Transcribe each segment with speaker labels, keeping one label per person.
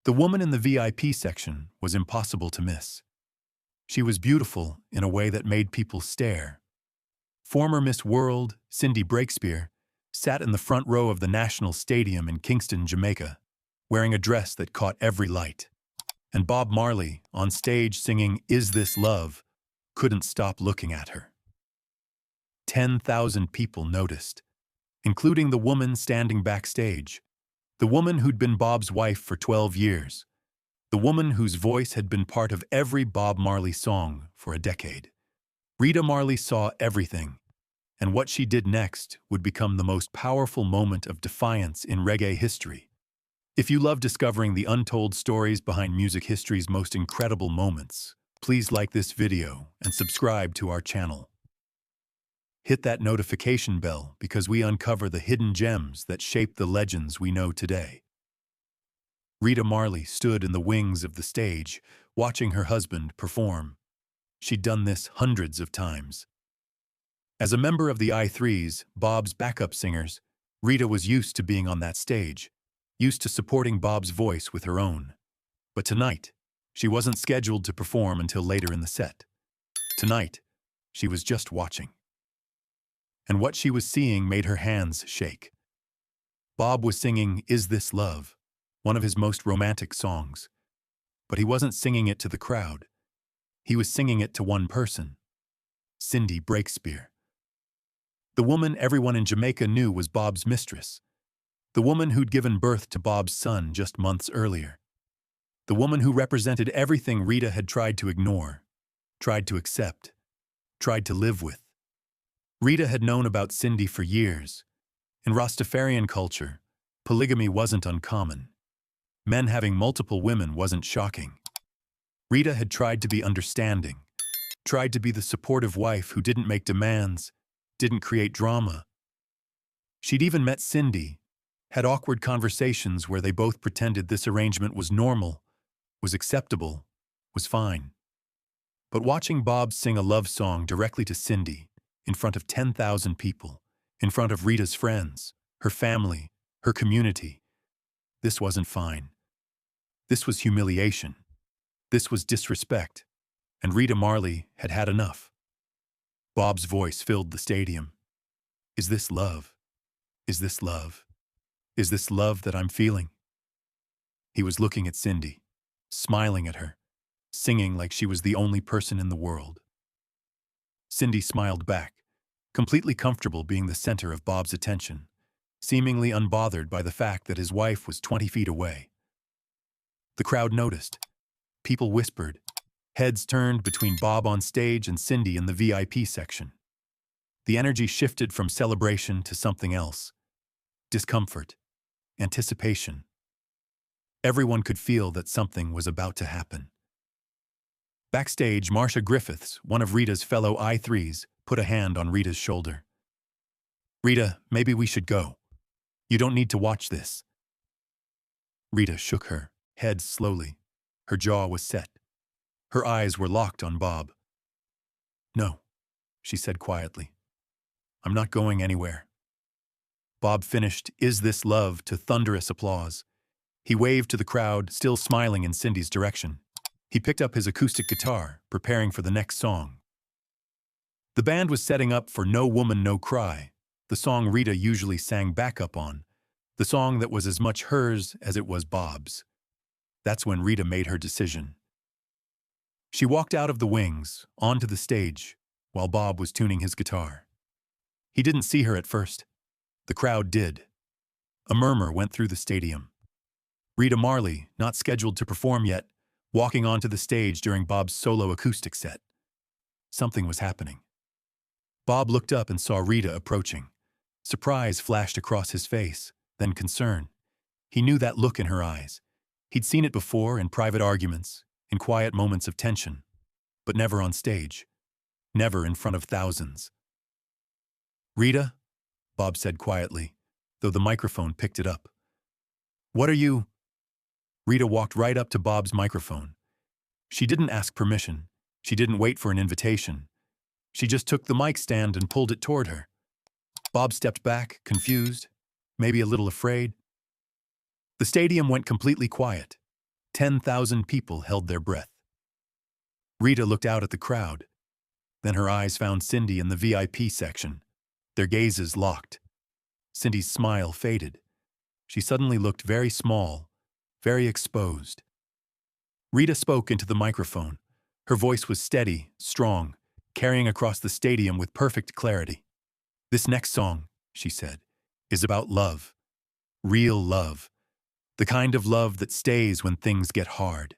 Speaker 1: The woman in the VIP section was impossible to miss. She was beautiful in a way that made people stare. Former Miss World, Cindy Breakspeare, sat in the front row of the National Stadium in Kingston, Jamaica, wearing a dress that caught every light. And Bob Marley, on stage singing "Is This Love?", couldn't stop looking at her. 10,000 people noticed, including the woman standing backstage, the woman who'd been Bob's wife for 12 years, the woman whose voice had been part of every Bob Marley song for a decade. Rita Marley saw everything, and what she did next would become the most powerful moment of defiance in reggae history. If you love discovering the untold stories behind music history's most incredible moments, please like this video and subscribe to our channel. Hit that notification bell because we uncover the hidden gems that shape the legends we know today. Rita Marley stood in the wings of the stage, watching her husband perform. She'd done this hundreds of times. As a member of the I3s, Bob's backup singers, Rita was used to being on that stage, used to supporting Bob's voice with her own. But tonight, she wasn't scheduled to perform until later in the set. Tonight, she was just watching. And what she was seeing made her hands shake. Bob was singing "Is This Love?", one of his most romantic songs. But he wasn't singing it to the crowd. He was singing it to one person, Cindy Breakspeare. The woman everyone in Jamaica knew was Bob's mistress. The woman who'd given birth to Bob's son just months earlier. The woman who represented everything Rita had tried to ignore, tried to accept, tried to live with. Rita had known about Cindy for years. In Rastafarian culture, polygamy wasn't uncommon. Men having multiple women wasn't shocking. Rita had tried to be understanding, tried to be the supportive wife who didn't make demands, didn't create drama. She'd even met Cindy, had awkward conversations where they both pretended this arrangement was normal, was acceptable, was fine. But watching Bob sing a love song directly to Cindy, in front of 10,000 people, in front of Rita's friends, her family, her community, this wasn't fine. This was humiliation. This was disrespect. And Rita Marley had had enough. Bob's voice filled the stadium. Is this love? Is this love? Is this love that I'm feeling? He was looking at Cindy, smiling at her, singing like she was the only person in the world. Cindy smiled back, completely comfortable being the center of Bob's attention, seemingly unbothered by the fact that his wife was 20 feet away. The crowd noticed. People whispered. Heads turned between Bob on stage and Cindy in the VIP section. The energy shifted from celebration to something else. Discomfort. Anticipation. Everyone could feel that something was about to happen. Backstage, Marcia Griffiths, one of Rita's fellow I3s, put a hand on Rita's shoulder. "Rita, maybe we should go. You don't need to watch this." Rita shook her head slowly. Her jaw was set. Her eyes were locked on Bob. "No," she said quietly. "I'm not going anywhere." Bob finished "Is This Love?" to thunderous applause. He waved to the crowd, still smiling in Cindy's direction. He picked up his acoustic guitar, preparing for the next song. The band was setting up for "No Woman, No Cry," the song Rita usually sang backup on, the song that was as much hers as it was Bob's. That's when Rita made her decision. She walked out of the wings, onto the stage, while Bob was tuning his guitar. He didn't see her at first. The crowd did. A murmur went through the stadium. Rita Marley, not scheduled to perform yet, walking onto the stage during Bob's solo acoustic set. Something was happening. Bob looked up and saw Rita approaching. Surprise flashed across his face, then concern. He knew that look in her eyes. He'd seen it before in private arguments, in quiet moments of tension, but never on stage, never in front of thousands. "Rita," Bob said quietly, though the microphone picked it up. "What are you—" Rita walked right up to Bob's microphone. She didn't ask permission. She didn't wait for an invitation. She just took the mic stand and pulled it toward her. Bob stepped back, confused, maybe a little afraid. The stadium went completely quiet. 10,000 people held their breath. Rita looked out at the crowd. Then her eyes found Cindy in the VIP section. Their gazes locked. Cindy's smile faded. She suddenly looked very small, very exposed. Rita spoke into the microphone. Her voice was steady, strong, carrying across the stadium with perfect clarity. "This next song," she said, "is about love. Real love. The kind of love that stays when things get hard.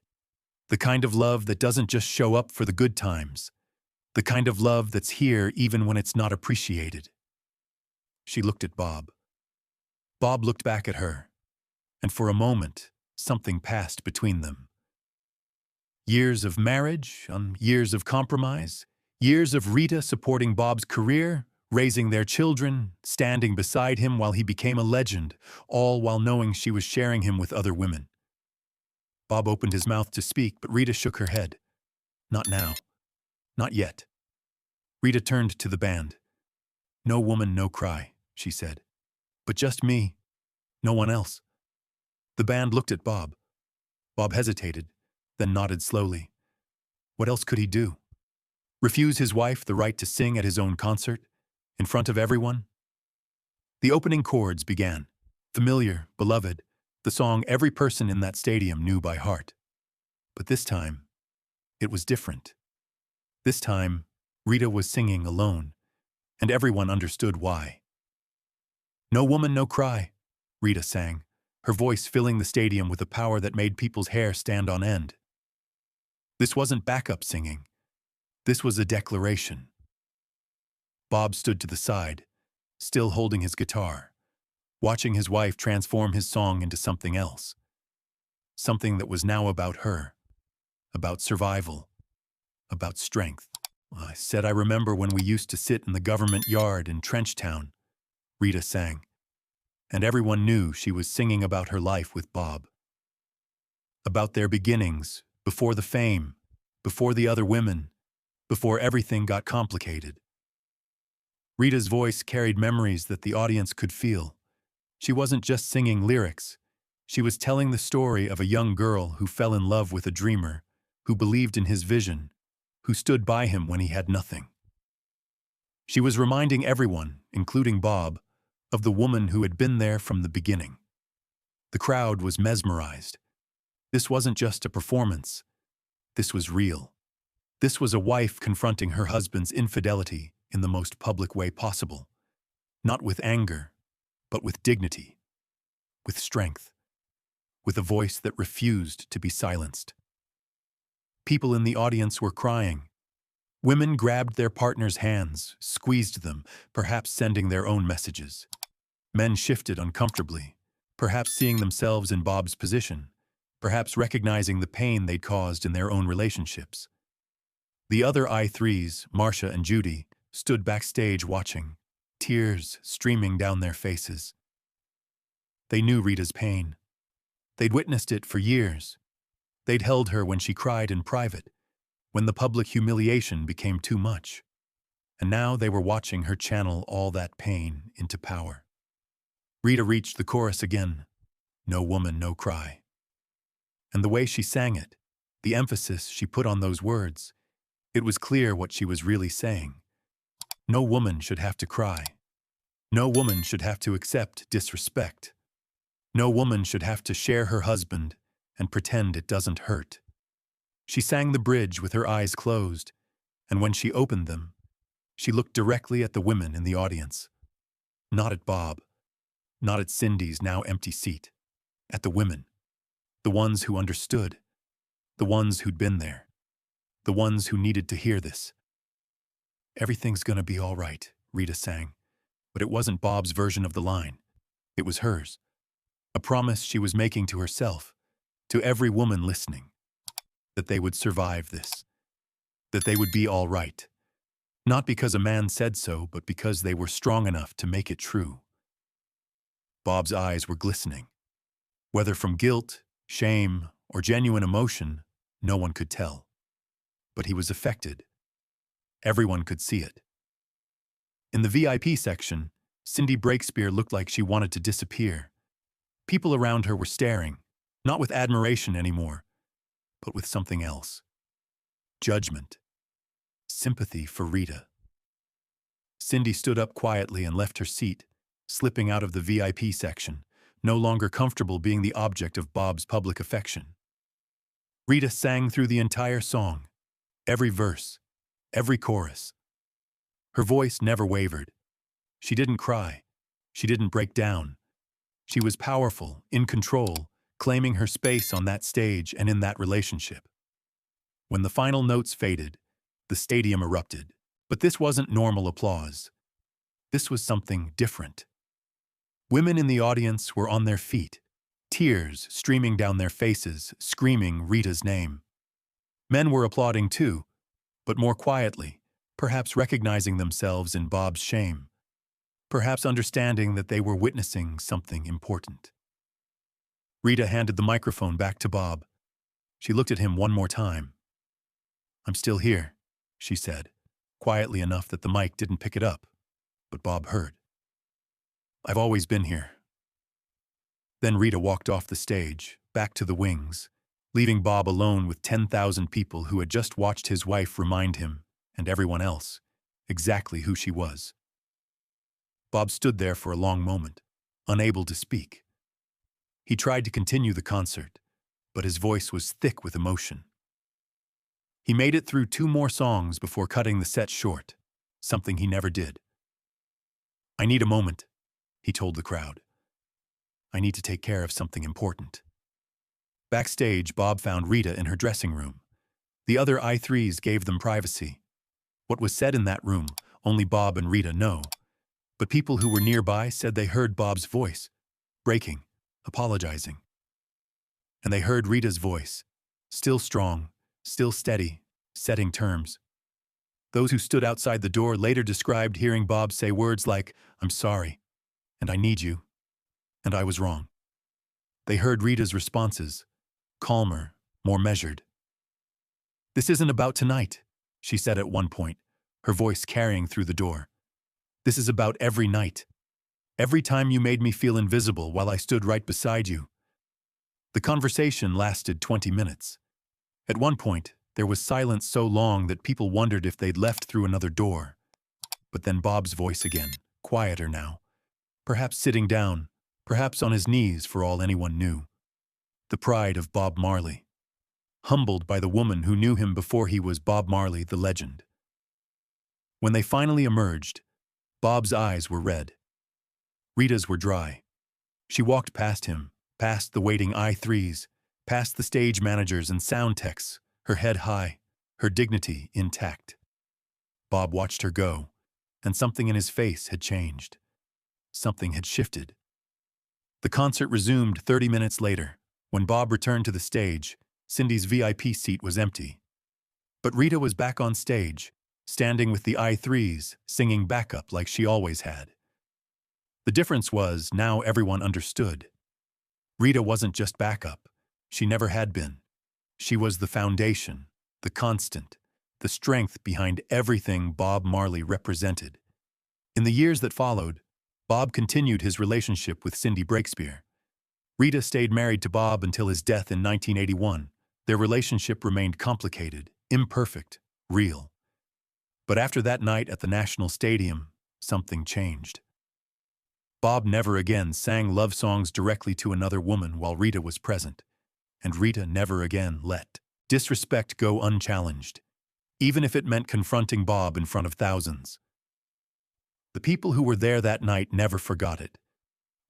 Speaker 1: The kind of love that doesn't just show up for the good times. The kind of love that's here even when it's not appreciated." She looked at Bob. Bob looked back at her, and for a moment, something passed between them. Years of marriage, years of compromise, years of Rita supporting Bob's career, raising their children, standing beside him while he became a legend, all while knowing she was sharing him with other women. Bob opened his mouth to speak, but Rita shook her head. "Not now. Not yet." Rita turned to the band. "No woman, no cry," she said. "But just me. No one else." The band looked at Bob. Bob hesitated, then nodded slowly. What else could he do? Refuse his wife the right to sing at his own concert, in front of everyone? The opening chords began. Familiar, beloved, the song every person in that stadium knew by heart. But this time, it was different. This time, Rita was singing alone, and everyone understood why. "No woman, no cry," Rita sang, her voice filling the stadium with a power that made people's hair stand on end. This wasn't backup singing. This was a declaration. Bob stood to the side, still holding his guitar, watching his wife transform his song into something else. Something that was now about her, about survival, about strength. "I said I remember when we used to sit in the government yard in Trenchtown," Rita sang, and everyone knew she was singing about her life with Bob. About their beginnings, before the fame, before the other women, before everything got complicated. Rita's voice carried memories that the audience could feel. She wasn't just singing lyrics. She was telling the story of a young girl who fell in love with a dreamer, who believed in his vision, who stood by him when he had nothing. She was reminding everyone, including Bob, of the woman who had been there from the beginning. The crowd was mesmerized. This wasn't just a performance. This was real. This was a wife confronting her husband's infidelity in the most public way possible. Not with anger, but with dignity, with strength, with a voice that refused to be silenced. People in the audience were crying. Women grabbed their partners' hands, squeezed them, perhaps sending their own messages. Men shifted uncomfortably, perhaps seeing themselves in Bob's position, perhaps recognizing the pain they'd caused in their own relationships. The other I3s, Marcia and Judy, stood backstage watching, tears streaming down their faces. They knew Rita's pain. They'd witnessed it for years. They'd held her when she cried in private, when the public humiliation became too much. And now they were watching her channel all that pain into power. Rita reached the chorus again, "No woman, no cry." And the way she sang it, the emphasis she put on those words, it was clear what she was really saying. No woman should have to cry. No woman should have to accept disrespect. No woman should have to share her husband and pretend it doesn't hurt. She sang the bridge with her eyes closed, and when she opened them, she looked directly at the women in the audience. Not at Bob, not at Cindy's now empty seat, at the women, the ones who understood, the ones who'd been there, the ones who needed to hear this. "Everything's gonna be all right," Rita sang, but it wasn't Bob's version of the line. It was hers, a promise she was making to herself, to every woman listening, that they would survive this, that they would be all right, not because a man said so, but because they were strong enough to make it true. Bob's eyes were glistening. Whether from guilt, shame, or genuine emotion, no one could tell. But he was affected. Everyone could see it. In the VIP section, Cindy Breakspeare looked like she wanted to disappear. People around her were staring, not with admiration anymore, but with something else. Judgment. Sympathy for Rita. Cindy stood up quietly and left her seat, slipping out of the VIP section, no longer comfortable being the object of Bob's public affection. Rita sang through the entire song, every verse, every chorus. Her voice never wavered. She didn't cry. She didn't break down. She was powerful, in control, claiming her space on that stage and in that relationship. When the final notes faded, the stadium erupted. But this wasn't normal applause. This was something different. Women in the audience were on their feet, tears streaming down their faces, screaming Rita's name. Men were applauding too, but more quietly, perhaps recognizing themselves in Bob's shame, perhaps understanding that they were witnessing something important. Rita handed the microphone back to Bob. She looked at him one more time. "I'm still here," she said, quietly enough that the mic didn't pick it up, but Bob heard. "I've always been here." Then Rita walked off the stage, back to the wings, leaving Bob alone with 10,000 people who had just watched his wife remind him, and everyone else, exactly who she was. Bob stood there for a long moment, unable to speak. He tried to continue the concert, but his voice was thick with emotion. He made it through 2 more songs before cutting the set short, something he never did. "I need a moment," he told the crowd. "I need to take care of something important." Backstage, Bob found Rita in her dressing room. The other I3s gave them privacy. What was said in that room, only Bob and Rita know. But people who were nearby said they heard Bob's voice, breaking, apologizing. And they heard Rita's voice, still strong, still steady, setting terms. Those who stood outside the door later described hearing Bob say words like, "I'm sorry," and "I need you," and "I was wrong." They heard Rita's responses, calmer, more measured. "This isn't about tonight," she said at one point, her voice carrying through the door. "This is about every night. Every time you made me feel invisible while I stood right beside you." The conversation lasted 20 minutes. At one point, there was silence so long that people wondered if they'd left through another door. But then Bob's voice again, quieter now. Perhaps sitting down, perhaps on his knees for all anyone knew. The pride of Bob Marley. Humbled by the woman who knew him before he was Bob Marley, the legend. When they finally emerged, Bob's eyes were red. Rita's were dry. She walked past him, past the waiting I3s, past the stage managers and sound techs, her head high, her dignity intact. Bob watched her go, and something in his face had changed. Something had shifted. The concert resumed 30 minutes later. When Bob returned to the stage, Cindy's VIP seat was empty. But Rita was back on stage, standing with the I3s, singing backup like she always had. The difference was, now everyone understood. Rita wasn't just backup. She never had been. She was the foundation, the constant, the strength behind everything Bob Marley represented. In the years that followed, Bob continued his relationship with Cindy Breakspeare. Rita stayed married to Bob until his death in 1981. Their relationship remained complicated, imperfect, real. But after that night at the National Stadium, something changed. Bob never again sang love songs directly to another woman while Rita was present. And Rita never again let disrespect go unchallenged, even if it meant confronting Bob in front of thousands. The people who were there that night never forgot it.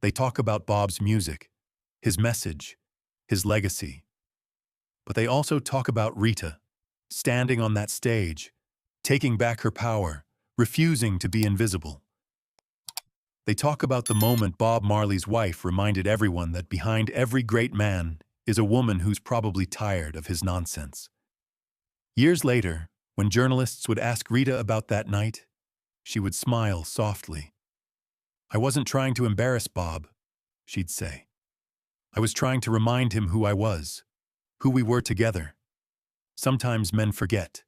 Speaker 1: They talk about Bob's music, his message, his legacy. But they also talk about Rita, standing on that stage, taking back her power, refusing to be invisible. They talk about the moment Bob Marley's wife reminded everyone that behind every great man is a woman who's probably tired of his nonsense. Years later, when journalists would ask Rita about that night, she would smile softly. "I wasn't trying to embarrass Bob," she'd say. "I was trying to remind him who I was, who we were together." Sometimes men forget.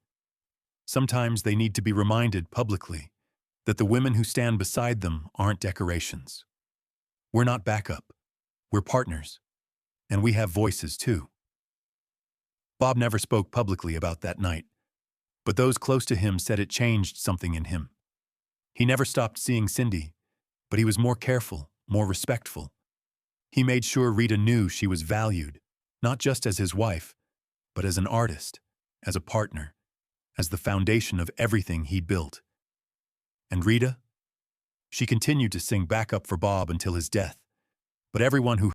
Speaker 1: Sometimes they need to be reminded publicly that the women who stand beside them aren't decorations. We're not backup. We're partners. And we have voices too. Bob never spoke publicly about that night, but those close to him said it changed something in him. He never stopped seeing Cindy, but he was more careful, more respectful. He made sure Rita knew she was valued, not just as his wife, but as an artist, as a partner, as the foundation of everything he'd built. And Rita? She continued to sing backup for Bob until his death, but everyone who